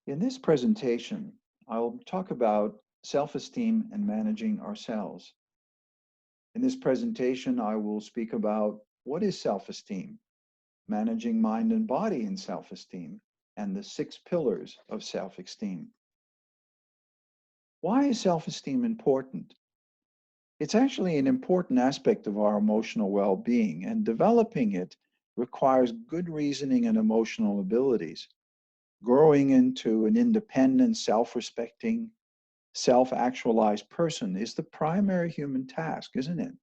In this presentation, I'll talk about self-esteem and managing ourselves. In this presentation, I will speak about what is self-esteem, managing mind and body in self-esteem, and the 6 pillars of self-esteem. Why is self-esteem important? It's actually an important aspect of our emotional well-being, and developing it requires good reasoning and emotional abilities. Growing into an independent, self-respecting, self-actualized person is the primary human task, isn't it?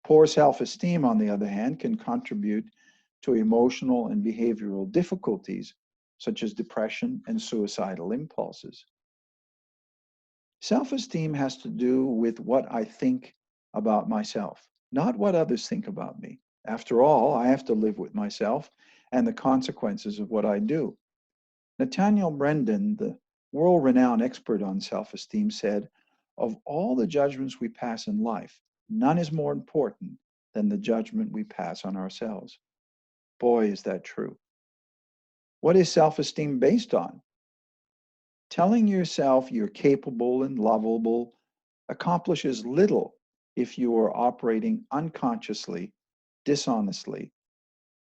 Poor self-esteem, on the other hand, can contribute to emotional and behavioral difficulties, such as depression and suicidal impulses. Self-esteem has to do with what I think about myself, not what others think about me. After all, I have to live with myself and the consequences of what I do. Nathaniel Brendan, the world-renowned expert on self-esteem, said, "Of all the judgments we pass in life, none is more important than the judgment we pass on ourselves." Boy, is that true. What is self-esteem based on? Telling yourself you're capable and lovable accomplishes little if you are operating unconsciously, dishonestly,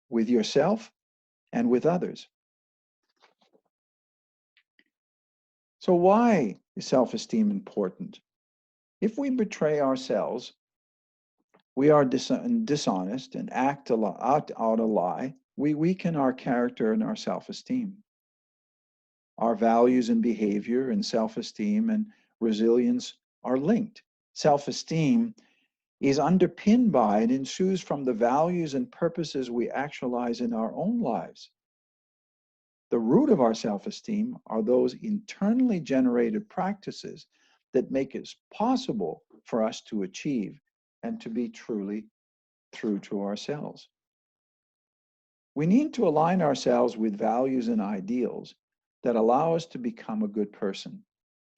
with yourself and with others. So why is self-esteem important? If we betray ourselves, we are dishonest and act out a lie, we weaken our character and our self-esteem. Our values and behavior and self-esteem and resilience are linked. Self-esteem is underpinned by and ensues from the values and purposes we actualize in our own lives. The root of our self-esteem are those internally generated practices that make it possible for us to achieve and to be truly true to ourselves. We need to align ourselves with values and ideals that allow us to become a good person.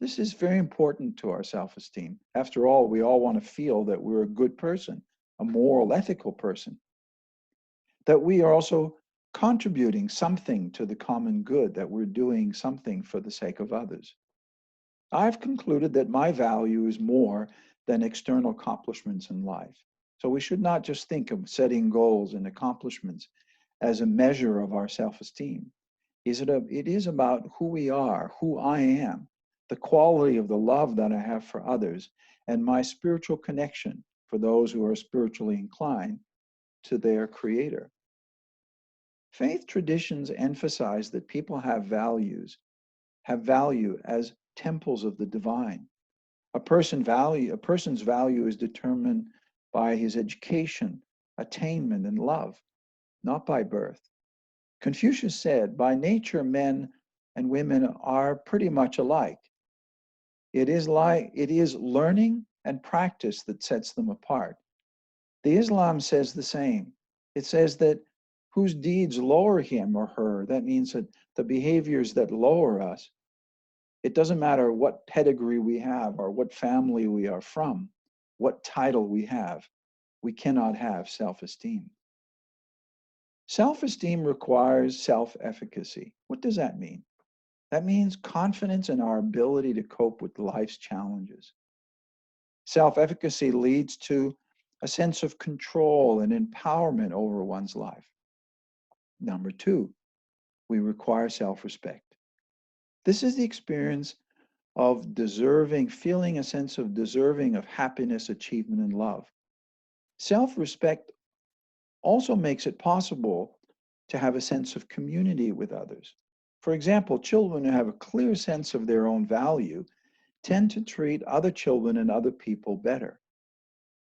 This is very important to our self-esteem. After all, we all want to feel that we're a good person, a moral, ethical person, that we are also contributing something to the common good, that we're doing something for the sake of others. I've concluded that my value is more than external accomplishments in life. So we should not just think of setting goals and accomplishments as a measure of our self-esteem. It is about who we are, who I am, the quality of the love that I have for others, and my spiritual connection for those who are spiritually inclined to their Creator. Faith traditions emphasize that people have value as temples of the divine. A person's value is determined by his education, attainment, and love, not by birth. Confucius said, "By nature, men and women are pretty much alike. It is learning and practice that sets them apart." The Islam says the same. It says that whose deeds lower him or her, that means that the behaviors that lower us, it doesn't matter what pedigree we have or what family we are from, what title we have, we cannot have self-esteem. Self-esteem requires self-efficacy. What does that mean? That means confidence in our ability to cope with life's challenges. Self-efficacy leads to a sense of control and empowerment over one's life. Number two, we require self-respect. This is the experience of deserving, feeling a sense of deserving of happiness, achievement, and love. Self-respect also makes it possible to have a sense of community with others. For example, children who have a clear sense of their own value tend to treat other children and other people better.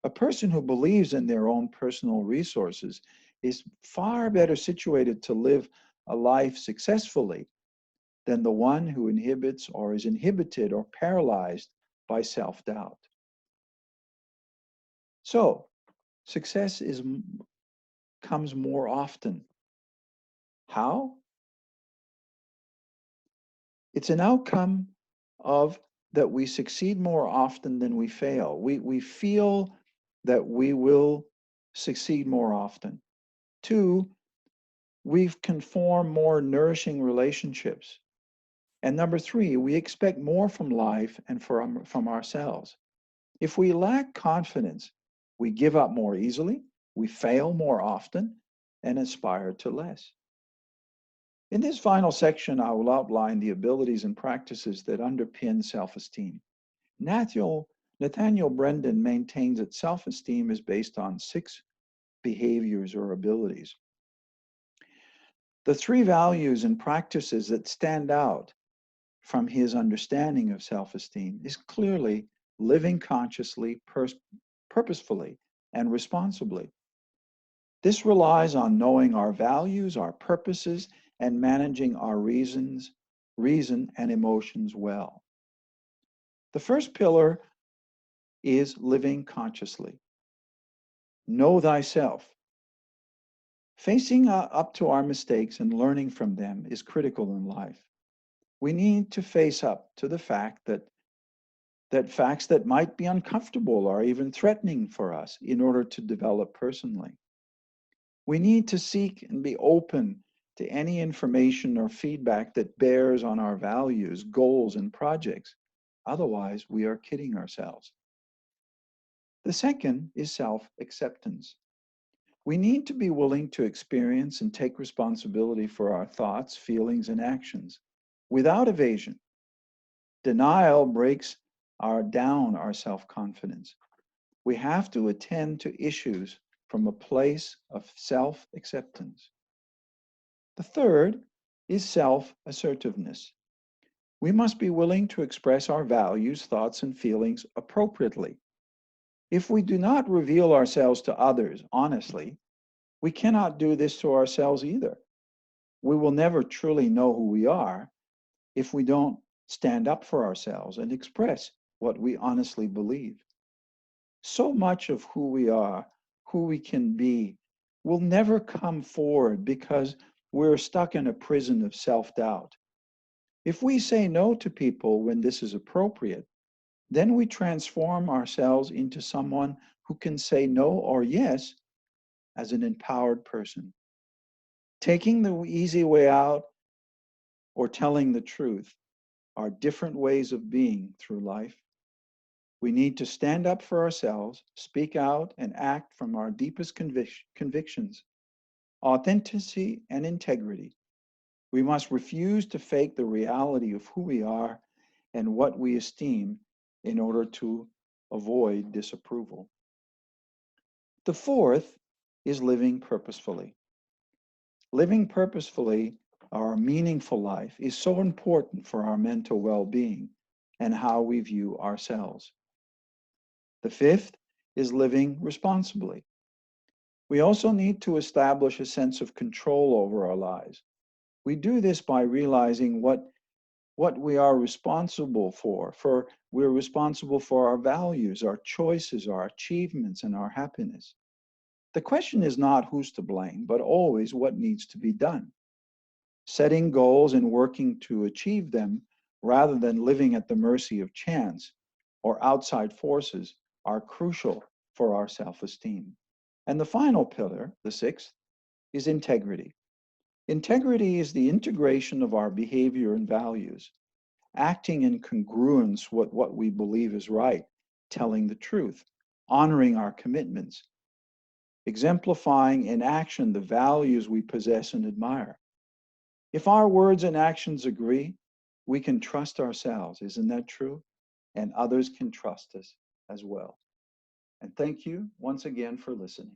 A person who believes in their own personal resources is far better situated to live a life successfully than the one who inhibits or is inhibited or paralyzed by self-doubt. So, success comes more often. How? It's an outcome of that we succeed more often than we fail. We feel that we will succeed more often. Two, we can form more nourishing relationships. And number three, we expect more from life and from ourselves. If we lack confidence, we give up more easily, we fail more often, and aspire to less. In this final section, I will outline the abilities and practices that underpin self-esteem. Nathaniel Brendan maintains that self-esteem is based on 6 behaviors or abilities. The 3 values and practices that stand out from his understanding of self-esteem is clearly living consciously, purposefully, and responsibly. This relies on knowing our values, our purposes, and managing our reason and emotions well. The first pillar is living consciously. Know thyself. Facing up to our mistakes and learning from them is critical in life. We need to face up to the fact that facts that might be uncomfortable or even threatening for us in order to develop personally. We need to seek and be open to any information or feedback that bears on our values, goals, and projects. Otherwise, we are kidding ourselves. The second is self-acceptance. We need to be willing to experience and take responsibility for our thoughts, feelings, and actions without evasion. Denial breaks down our self-confidence. We have to attend to issues from a place of self-acceptance. The third is self-assertiveness. We must be willing to express our values, thoughts, and feelings appropriately. If we do not reveal ourselves to others honestly, we cannot do this to ourselves either. We will never truly know who we are if we don't stand up for ourselves and express what we honestly believe. So much of who we are, who we can be, will never come forward because we're stuck in a prison of self-doubt. If we say no to people when this is appropriate, then we transform ourselves into someone who can say no or yes as an empowered person. Taking the easy way out or telling the truth are different ways of being through life. We need to stand up for ourselves, speak out, and act from our deepest convictions, authenticity, and integrity. We must refuse to fake the reality of who we are and what we esteem in order to avoid disapproval. The fourth is living purposefully. Living purposefully, our meaningful life, is so important for our mental well-being and how we view ourselves. The fifth is living responsibly. We also need to establish a sense of control over our lives. We do this by realizing what we are responsible for we're responsible for our values, our choices, our achievements, and our happiness. The question is not who's to blame, but always what needs to be done. Setting goals and working to achieve them rather than living at the mercy of chance or outside forces are crucial for our self-esteem. And the final pillar, the sixth, is integrity. Integrity is the integration of our behavior and values, acting in congruence with what we believe is right, telling the truth, honoring our commitments, exemplifying in action the values we possess and admire. If our words and actions agree, we can trust ourselves. Isn't that true? And others can trust us as well. And thank you once again for listening.